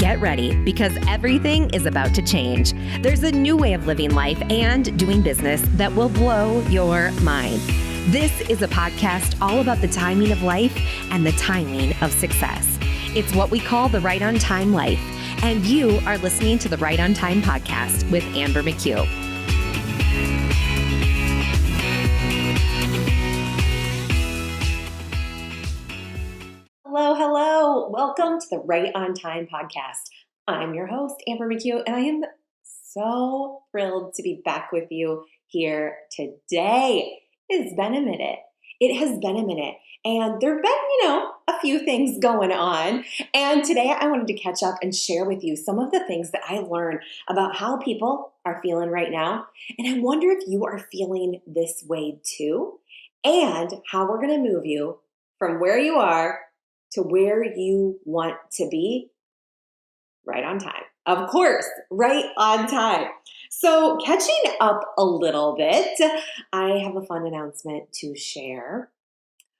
get ready because everything is about to change. There's a new way of living life and doing business that will blow your mind. This is a podcast all about the timing of life and the timing of success. It's what we call the Right on Time life, and you are listening to the Right on Time podcast with Amber McHugh. Hello. Welcome to the Right on Time podcast. I'm your host, Amber McHugh, and I am so thrilled to be back with you here today. It's been a minute. It has been a minute. And there have been, a few things going on. And today I wanted to catch up and share with you some of the things that I learned about how people are feeling right now. And I wonder if you are feeling this way too, and how we're going to move you from where you are to where you want to be right on time. Of course, right on time. So catching up a little bit, I have a fun announcement to share.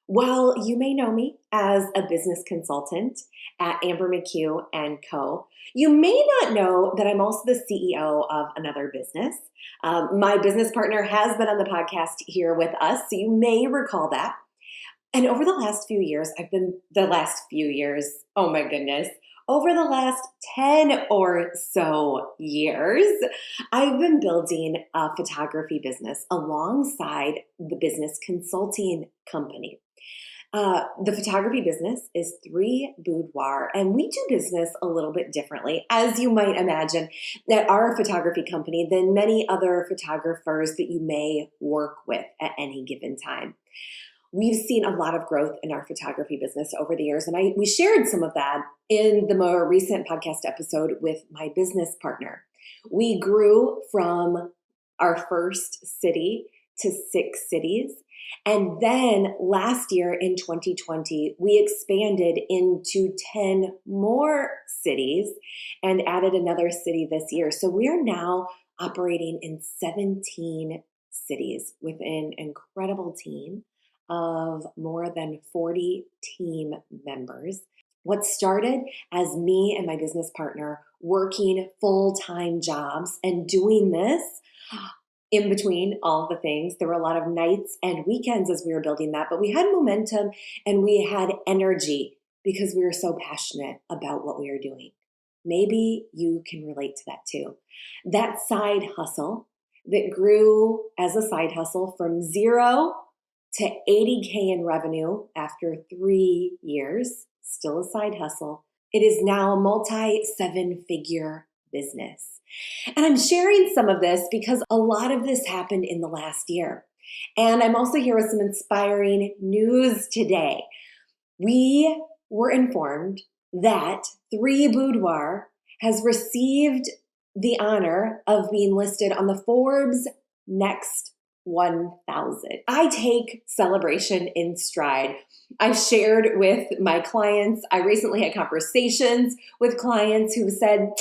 While you may know me as a business consultant at Amber McHugh & Co., you may not know that I'm also the CEO of another business. My business partner has been on the podcast here with us, so you may recall that. And over the last 10 or so years, I've been building a photography business alongside the business consulting company. The photography business is Boudoir, and we do business a little bit differently, as you might imagine, at our photography company than many other photographers that you may work with at any given time. We've seen a lot of growth in our photography business over the years, and we shared some of that in the more recent podcast episode with my business partner. We grew from our first city to 6 cities, and then last year in 2020, we expanded into 10 more cities and added another city this year. So we are now operating in 17 cities with an incredible team of more than 40 team members. What started as me and my business partner working full-time jobs and doing this in between all of the things, there were a lot of nights and weekends as we were building that, but we had momentum and we had energy because we were so passionate about what we were doing. Maybe you can relate to that too. That side hustle that grew as a side hustle from 0 to 80K in revenue after 3 years, still a side hustle. It is now a multi-7-figure business. And I'm sharing some of this because a lot of this happened in the last year. And I'm also here with some inspiring news today. We were informed that Boudoir has received the honor of being listed on the Forbes Next 1,000. I take celebration in stride. I've shared with my clients. I recently had conversations with clients who said,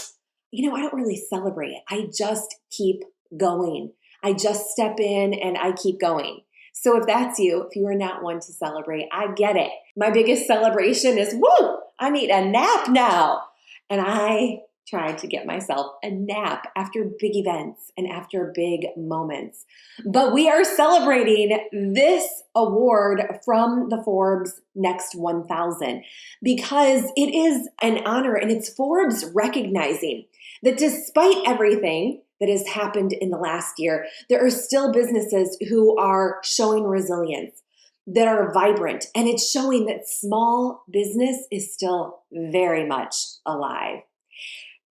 I don't really celebrate it. I just keep going. I just step in and I keep going. So if that's you, if you are not one to celebrate, I get it. My biggest celebration is, I need a nap now. And I tried to get myself a nap after big events and after big moments. But we are celebrating this award from the Forbes Next 1,000 because it is an honor, and it's Forbes recognizing that despite everything that has happened in the last year, there are still businesses who are showing resilience, that are vibrant, and it's showing that small business is still very much alive.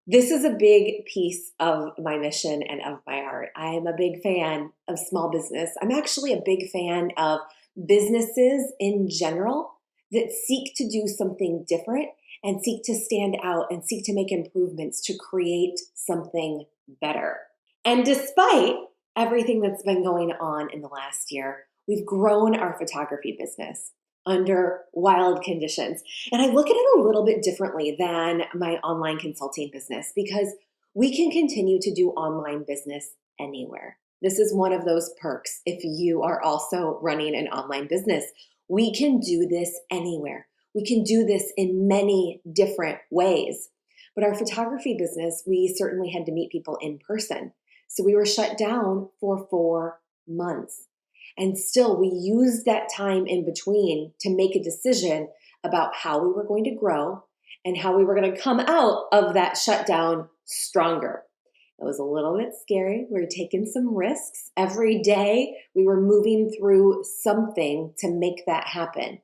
This is a big piece of my mission and of my heart. I am a big fan of small business. I'm actually a big fan of businesses in general that seek to do something different and seek to stand out and seek to make improvements to create something better. And despite everything that's been going on in the last year, we've grown our photography business under wild conditions. And I look at it a little bit differently than my online consulting business because we can continue to do online business anywhere. This is one of those perks if you are also running an online business. We can do this anywhere. We can do this in many different ways. But our photography business, we certainly had to meet people in person. So we were shut down for 4 months. And still, we used that time in between to make a decision about how we were going to grow and how we were going to come out of that shutdown stronger. It was a little bit scary. We were taking some risks. Every day, we were moving through something to make that happen.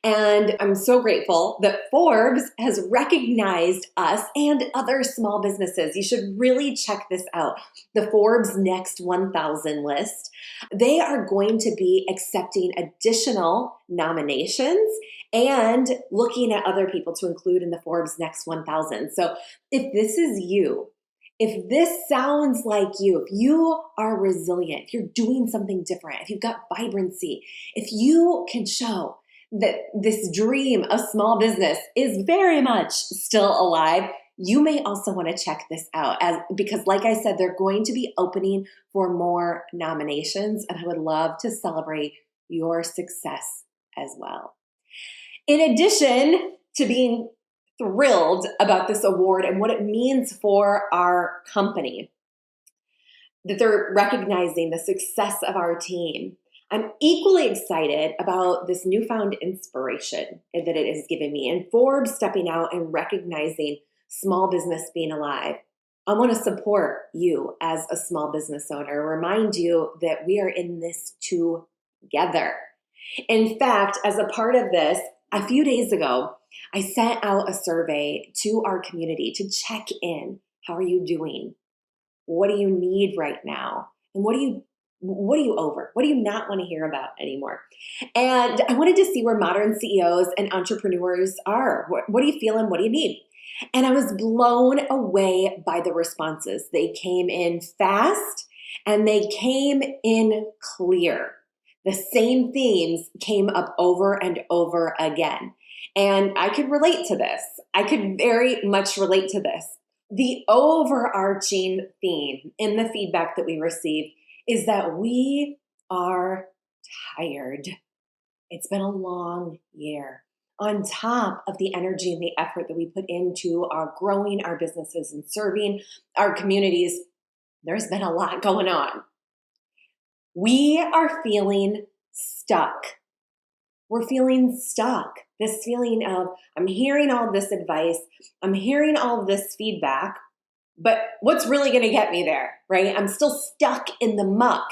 And I'm so grateful that Forbes has recognized us and other small businesses. You should really check this out. The Forbes Next 1000 list. They are going to be accepting additional nominations and looking at other people to include in the Forbes Next 1000. So if this is you, if this sounds like you, if you are resilient, if you're doing something different, if you've got vibrancy, if you can show that this dream of small business is very much still alive, you may also want to check this out because like I said, they're going to be opening for more nominations, and I would love to celebrate your success as well. In addition to being thrilled about this award and what it means for our company, that they're recognizing the success of our team, I'm equally excited about this newfound inspiration that it has given me, and Forbes stepping out and recognizing small business being alive. I want to support you as a small business owner, remind you that we are in this together. In fact, as a part of this, a few days ago, I sent out a survey to our community to check in. How are you doing? What do you need right now? And what are you over? What do you not want to hear about anymore? And I wanted to see where modern CEOs and entrepreneurs are. What are you feeling? What do you need? And I was blown away by the responses. They came in fast and they came in clear. The same themes came up over and over again. And I could relate to this. I could very much relate to this. The overarching theme in the feedback that we received is that we are tired. It's been a long year. On top of the energy and the effort that we put into our growing our businesses and serving our communities, there's been a lot going on. We are feeling stuck. We're feeling stuck. This feeling of, I'm hearing all this advice, I'm hearing all this feedback, but what's really going to get me there, right? I'm still stuck in the muck.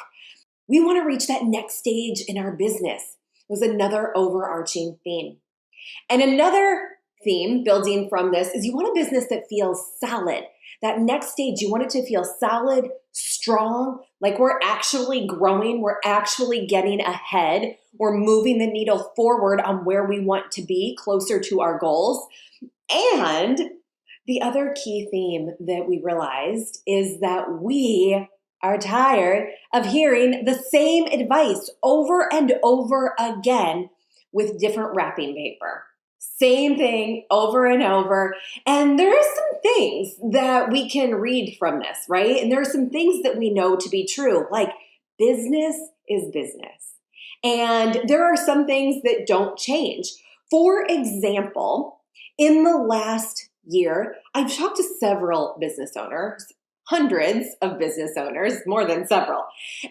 We want to reach that next stage in our business was another overarching theme. And another theme building from this is you want a business that feels solid. That next stage, you want it to feel solid, strong, like we're actually growing, we're actually getting ahead, we're moving the needle forward on where we want to be, closer to our goals. And the other key theme that we realized is that we are tired of hearing the same advice over and over again with different wrapping paper. Same thing over and over. And there are some things that we can read from this, right? And there are some things that we know to be true, like business is business. And there are some things that don't change. For example, in the last year, I've talked to several business owners, hundreds of business owners, more than several.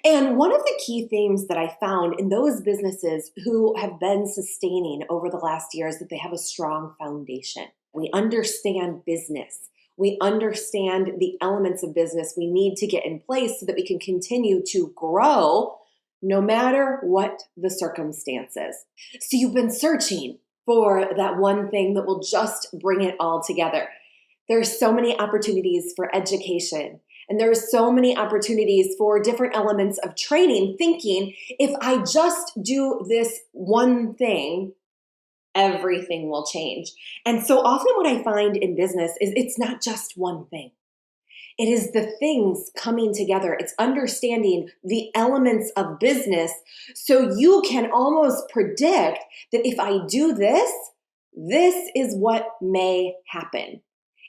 And one of the key themes that I found in those businesses who have been sustaining over the last year is that they have a strong foundation. We understand business. We understand the elements of business we need to get in place so that we can continue to grow no matter what the circumstances. So you've been searching for that one thing that will just bring it all together. There's so many opportunities for education, and there's so many opportunities for different elements of training, thinking if I just do this one thing, everything will change. And so often what I find in business is it's not just one thing. It is the things coming together. It's understanding the elements of business so you can almost predict that if I do this, this is what may happen.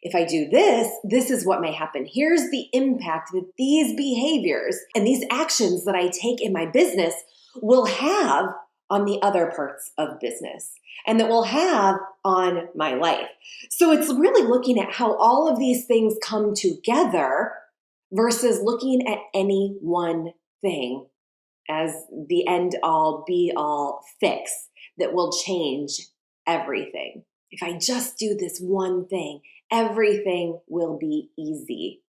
If I do this, this is what may happen. Here's the impact that these behaviors and these actions that I take in my business will have on the other parts of business and that will have on my life. So it's really looking at how all of these things come together versus looking at any one thing as the end all be all fix that will change everything. If I just do this one thing, everything will be easy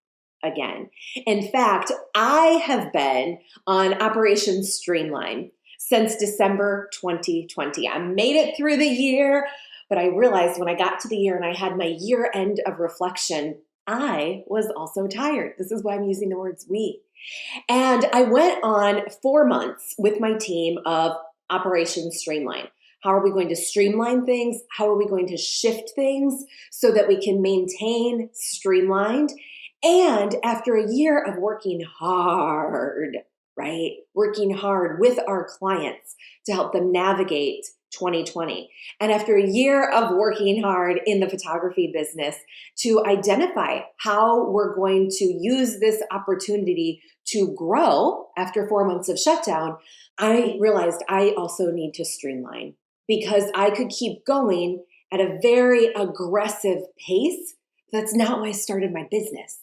again. In fact, I have been on Operation Streamline since December 2020. I made it through the year, but I realized when I got to the year and I had my year end of reflection, I was also tired. This is why I'm using the words we. And I went on 4 months with my team of Operation Streamline. How are we going to streamline things? How are we going to shift things so that we can maintain streamlined? And after a year of working hard, right? Working hard with our clients to help them navigate 2020. And after a year of working hard in the photography business to identify how we're going to use this opportunity to grow after 4 months of shutdown, I realized I also need to streamline because I could keep going at a very aggressive pace. That's not why I started my business.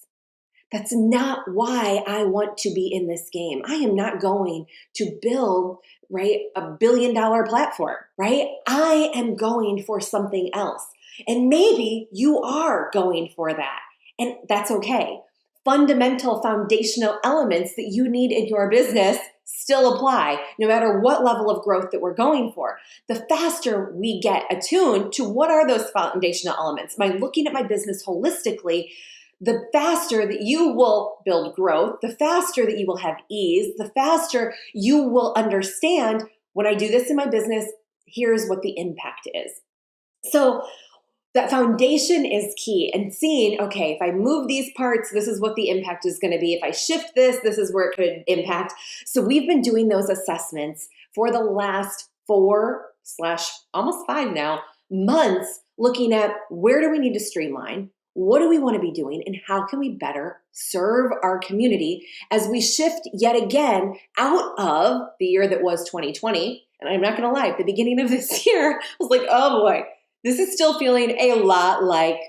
That's not why I want to be in this game. I am not going to build, right, $1 billion platform, right? I am going for something else. And maybe you are going for that. And that's okay. Fundamental, foundational elements that you need in your business still apply, no matter what level of growth that we're going for. The faster we get attuned to what are those foundational elements, by looking at my business holistically, the faster that you will build growth, the faster that you will have ease, the faster you will understand when I do this in my business, here's what the impact is. So that foundation is key, and seeing, okay, if I move these parts, this is what the impact is going to be. If I shift this, this is where it could impact. So we've been doing those assessments for the last 4/almost 5 now months, looking at where do we need to streamline? What do we want to be doing, and how can we better serve our community as we shift yet again out of the year that was 2020? And I'm not going to lie, at the beginning of this year, I was like, oh boy, this is still feeling a lot like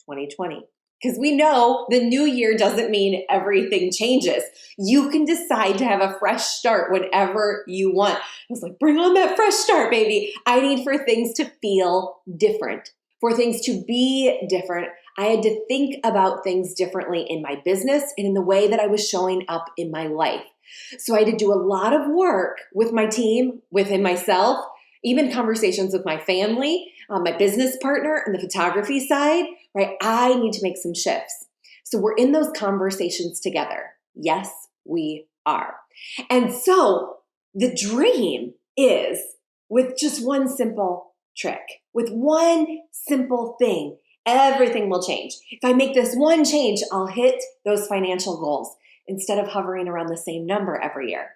2020. Because we know the new year doesn't mean everything changes. You can decide to have a fresh start whenever you want. I was like, bring on that fresh start, baby. I need for things to feel different, for things to be different. I had to think about things differently in my business and in the way that I was showing up in my life. So I had to do a lot of work with my team, within myself, even conversations with my family, my business partner, and the photography side, right? I need to make some shifts. So we're in those conversations together. Yes, we are. And so the dream is, with just one simple trick, with one simple thing, everything will change. If I make this one change, I'll hit those financial goals instead of hovering around the same number every year,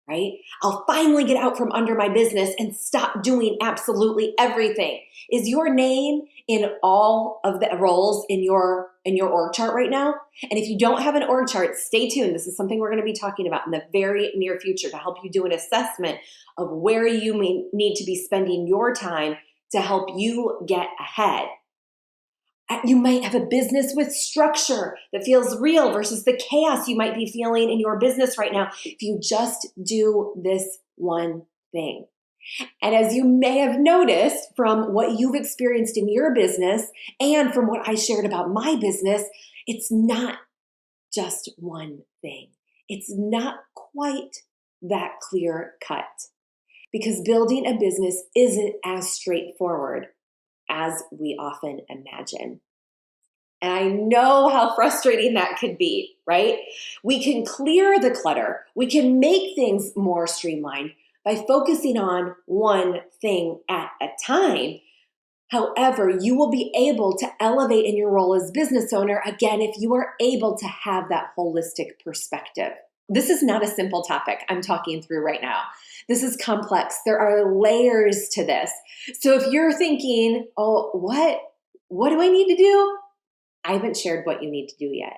right? I'll finally get out from under my business and stop doing absolutely everything. Is your name in all of the roles in your org chart right now? And if you don't have an org chart, stay tuned. This is something we're going to be talking about in the very near future to help you do an assessment of where you may need to be spending your time to help you get ahead. You might have a business with structure that feels real versus the chaos you might be feeling in your business right now if you just do this one thing. And as you may have noticed from what you've experienced in your business and from what I shared about my business, it's not just one thing. It's not quite that clear cut, because building a business isn't as straightforward as we often imagine. And I know how frustrating that could be, right? We can clear the clutter. We can make things more streamlined by focusing on one thing at a time. However, you will be able to elevate in your role as business owner, again, if you are able to have that holistic perspective. This is not a simple topic I'm talking through right now. This is complex. There are layers to this. So if you're thinking, oh, what do I need to do? I haven't shared what you need to do yet.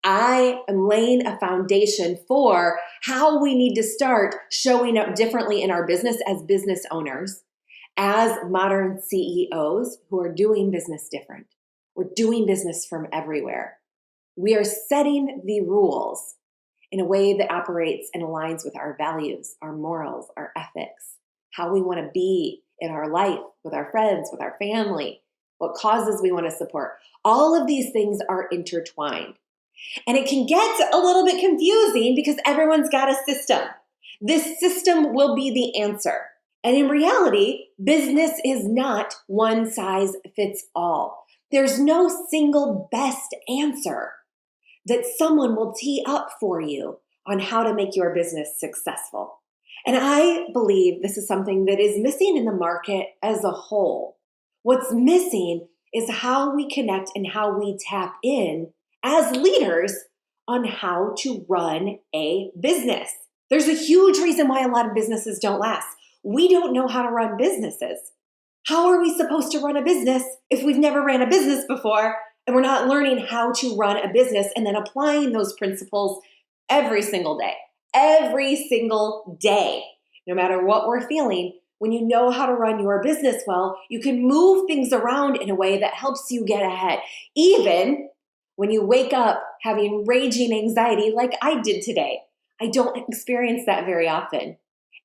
I am laying a foundation for how we need to start showing up differently in our business as business owners, as modern CEOs who are doing business different. We're doing business from everywhere. We are setting the rules in a way that operates and aligns with our values, our morals, our ethics, how we want to be in our life, with our friends, with our family, what causes we want to support. All of these things are intertwined. And it can get a little bit confusing because everyone's got a system. This system will be the answer. And in reality, business is not one size fits all. There's no single best answer that someone will tee up for you on how to make your business successful. And I believe this is something that is missing in the market as a whole. What's missing is how we connect and how we tap in as leaders on how to run a business. There's a huge reason why a lot of businesses don't last. We don't know how to run businesses. How are we supposed to run a business if we've never ran a business before and we're not learning how to run a business and then applying those principles every single day? Every single day, no matter what we're feeling, when you know how to run your business well, you can move things around in a way that helps you get ahead. Even when you wake up having raging anxiety like I did today. I don't experience that very often.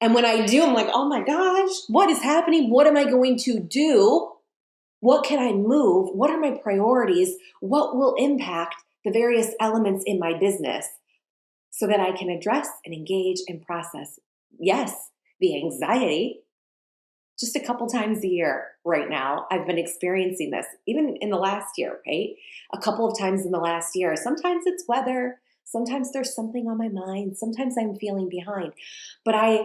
And when I do, I'm like, oh my gosh, what is happening? What am I going to do? What can I move? What are my priorities? What will impact the various elements in my business so that I can address and engage and process, yes, the anxiety. Just a couple times a year right now, I've been experiencing this, even in the last year, right? A couple of times in the last year. Sometimes it's weather. Sometimes there's something on my mind. Sometimes I'm feeling behind. But I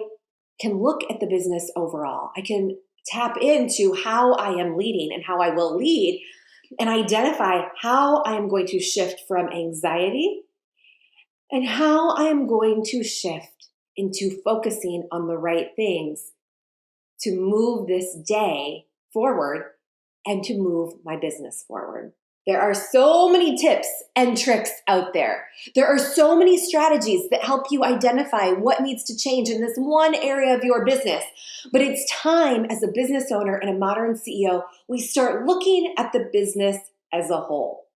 can look at the business overall. I can tap into how I am leading and how I will lead and identify how I am going to shift from anxiety and how I am going to shift into focusing on the right things to move this day forward and to move my business forward. There are so many tips and tricks out there. There are so many strategies that help you identify what needs to change in this one area of your business. But it's time as a business owner and a modern CEO, we start looking at the business as a whole.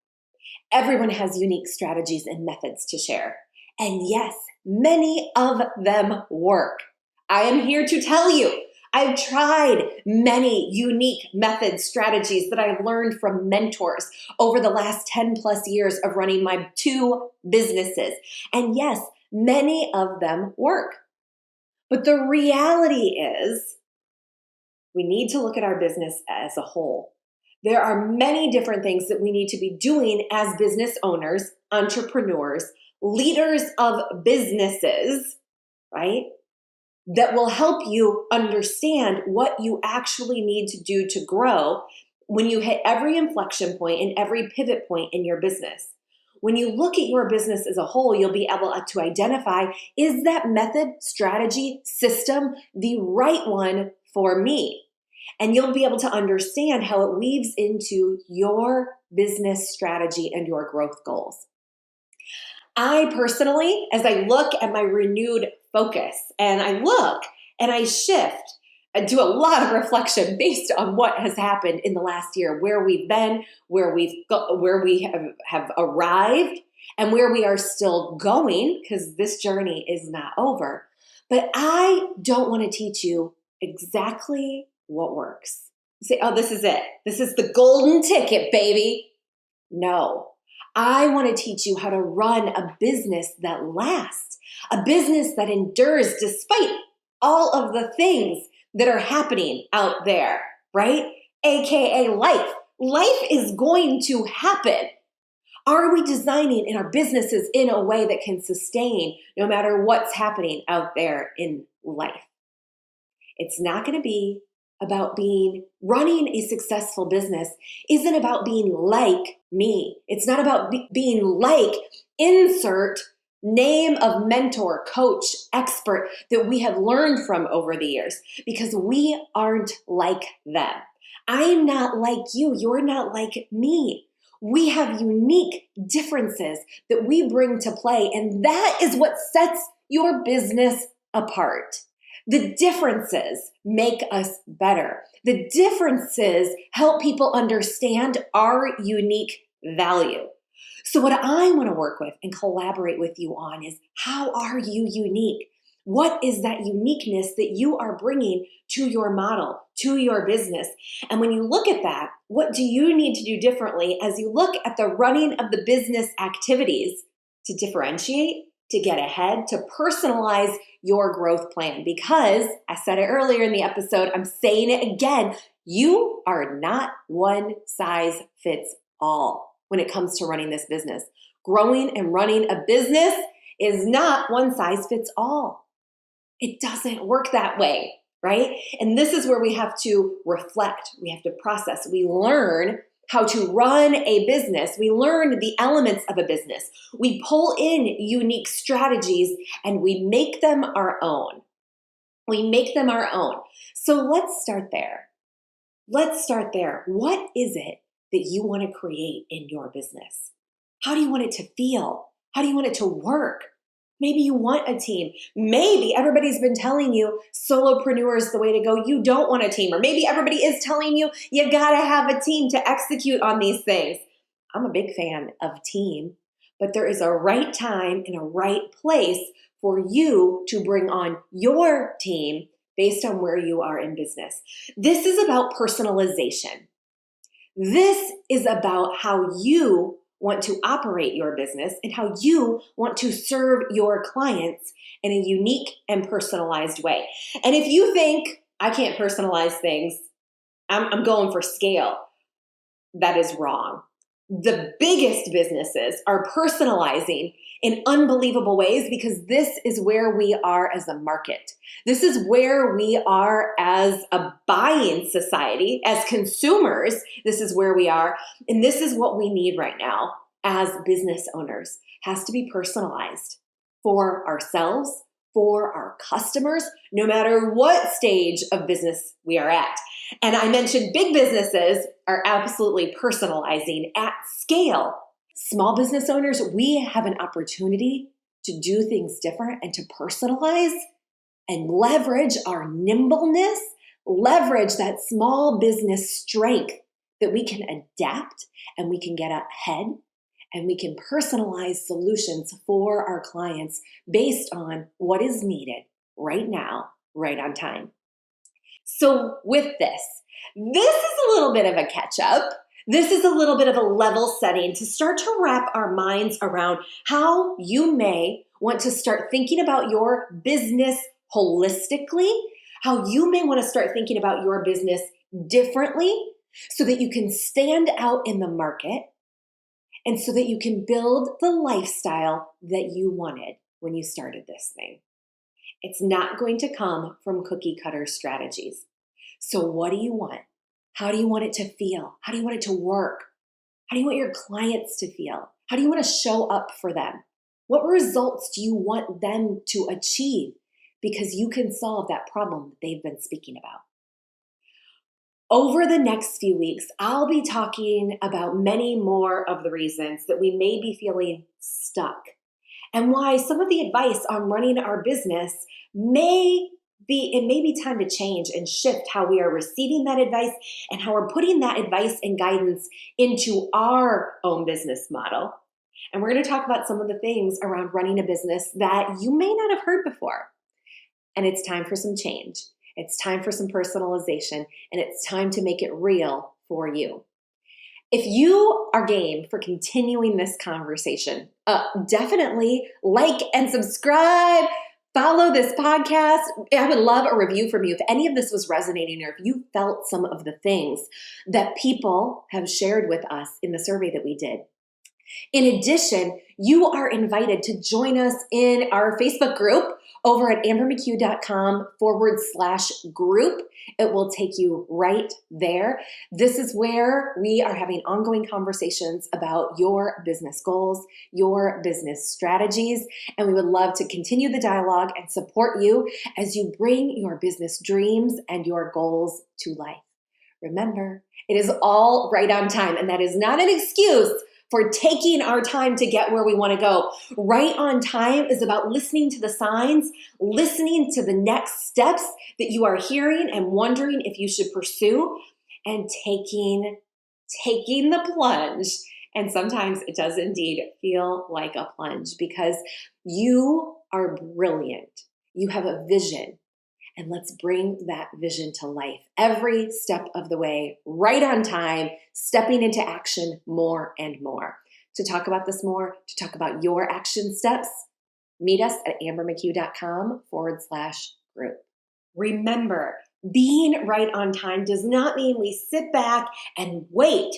Everyone has unique strategies and methods to share. And yes, many of them work. I am here to tell you, I've tried many unique methods, strategies that I've learned from mentors over the last 10 plus years of running my 2 businesses. And yes, many of them work. But the reality is we need to look at our business as a whole. There are many different things that we need to be doing as business owners, entrepreneurs, leaders of businesses, right? That will help you understand what you actually need to do to grow when you hit every inflection point and every pivot point in your business. When you look at your business as a whole, you'll be able to identify, is that method, strategy, system the right one for me? And you'll be able to understand how it weaves into your business strategy and your growth goals. I personally, as I look at my renewed focus and I look and I shift and do a lot of reflection based on what has happened in the last year, where we've been, where we have arrived, and where we are still going, because this journey is not over. But I don't want to teach you exactly what works. You say, oh, this is it. This is the golden ticket, baby. No. I want to teach you how to run a business that lasts, a business that endures despite all of the things that are happening out there, right? AKA life. Life is going to happen. Are we designing in our businesses in a way that can sustain no matter what's happening out there in life? It's not going to be about running a successful business isn't about being like me. It's not about being like insert name of mentor, coach, expert that we have learned from over the years, because we aren't like them. I'm not like you. You're not like me. We have unique differences that we bring to play, and that is what sets your business apart. The differences make us better. The differences help people understand our unique value. So what I want to work with and collaborate with you on is, how are you unique? What is that uniqueness that you are bringing to your model, to your business? And when you look at that, what do you need to do differently as you look at the running of the business activities to differentiate, to get ahead, to personalize your growth plan? Because I said it earlier in the episode, I'm saying it again, you are not one size fits all when it comes to running this business. Growing and running a business is not one size fits all. It doesn't work that way, right? And this is where we have to reflect. We have to process. We learn how to run a business. We learn the elements of a business. We pull in unique strategies and we make them our own. We make them our own. So let's start there. Let's start there. What is it that you want to create in your business? How do you want it to feel? How do you want it to work? Maybe you want a team. Maybe everybody's been telling you solopreneur is the way to go. You don't want a team. Or maybe everybody is telling you you got to have a team to execute on these things. I'm a big fan of team, but there is a right time and a right place for you to bring on your team based on where you are in business. This is about personalization. This is about how you want to operate your business and how you want to serve your clients in a unique and personalized way. And if you think I can't personalize things, I'm going for scale, that is wrong. The biggest businesses are personalizing in unbelievable ways because this is where we are as a market. This is where we are as a buying society, as consumers. This is where we are. And this is what we need right now as business owners. Has to be personalized for ourselves, for our customers, no matter what stage of business we are at. And I mentioned big businesses are absolutely personalizing at scale. Small business owners, we have an opportunity to do things different and to personalize and leverage our nimbleness, leverage that small business strength that we can adapt and we can get ahead and we can personalize solutions for our clients based on what is needed right now, right on time. So with this is a little bit of a catch up. This is a little bit of a level setting to start to wrap our minds around how you may want to start thinking about your business holistically, how you may want to start thinking about your business differently so that you can stand out in the market and so that you can build the lifestyle that you wanted when you started this thing. It's not going to come from cookie cutter strategies. So what do you want? How do you want it to feel? How do you want it to work? How do you want your clients to feel? How do you want to show up for them? What results do you want them to achieve? Because you can solve that problem that they've been speaking about. Over the next few weeks, I'll be talking about many more of the reasons that we may be feeling stuck and why some of the advice on running our business may be time to change and shift how we are receiving that advice and how we're putting that advice and guidance into our own business model. And we're going to talk about some of the things around running a business that you may not have heard before. And it's time for some change. It's time for some personalization, and it's time to make it real for you. If you are game for continuing this conversation, definitely like and subscribe. Follow this podcast. I would love a review from you if any of this was resonating or if you felt some of the things that people have shared with us in the survey that we did. In addition, you are invited to join us in our Facebook group over at ambermchugh.com/group. It will take you right there. This is where we are having ongoing conversations about your business goals, your business strategies, and we would love to continue the dialogue and support you as you bring your business dreams and your goals to life. Remember, it is all right on time, and that is not an excuse for taking our time to get where we want to go. Right on time is about listening to the signs, listening to the next steps that you are hearing and wondering if you should pursue, and taking the plunge. And sometimes it does indeed feel like a plunge because you are brilliant. You have a vision. And let's bring that vision to life every step of the way, right on time, stepping into action more and more. To talk about this more, to talk about your action steps, meet us at ambermchugh.com/group. Remember, being right on time does not mean we sit back and wait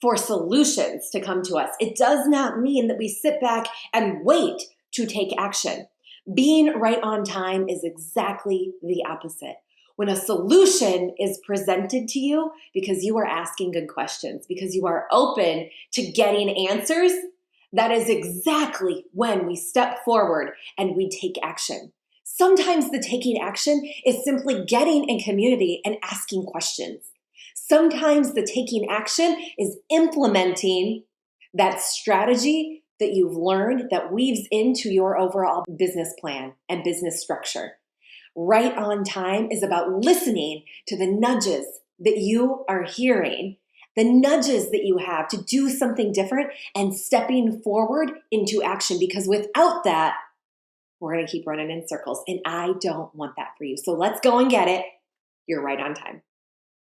for solutions to come to us. It does not mean that we sit back and wait to take action. Being right on time is exactly the opposite. When a solution is presented to you because you are asking good questions, because you are open to getting answers, that is exactly when we step forward and we take action. Sometimes the taking action is simply getting in community and asking questions. Sometimes the taking action is implementing that strategy that you've learned that weaves into your overall business plan and business structure. Right on time is about listening to the nudges that you are hearing, the nudges that you have to do something different and stepping forward into action, because without that, we're going to keep running in circles. And I don't want that for you. So let's go and get it. You're right on time.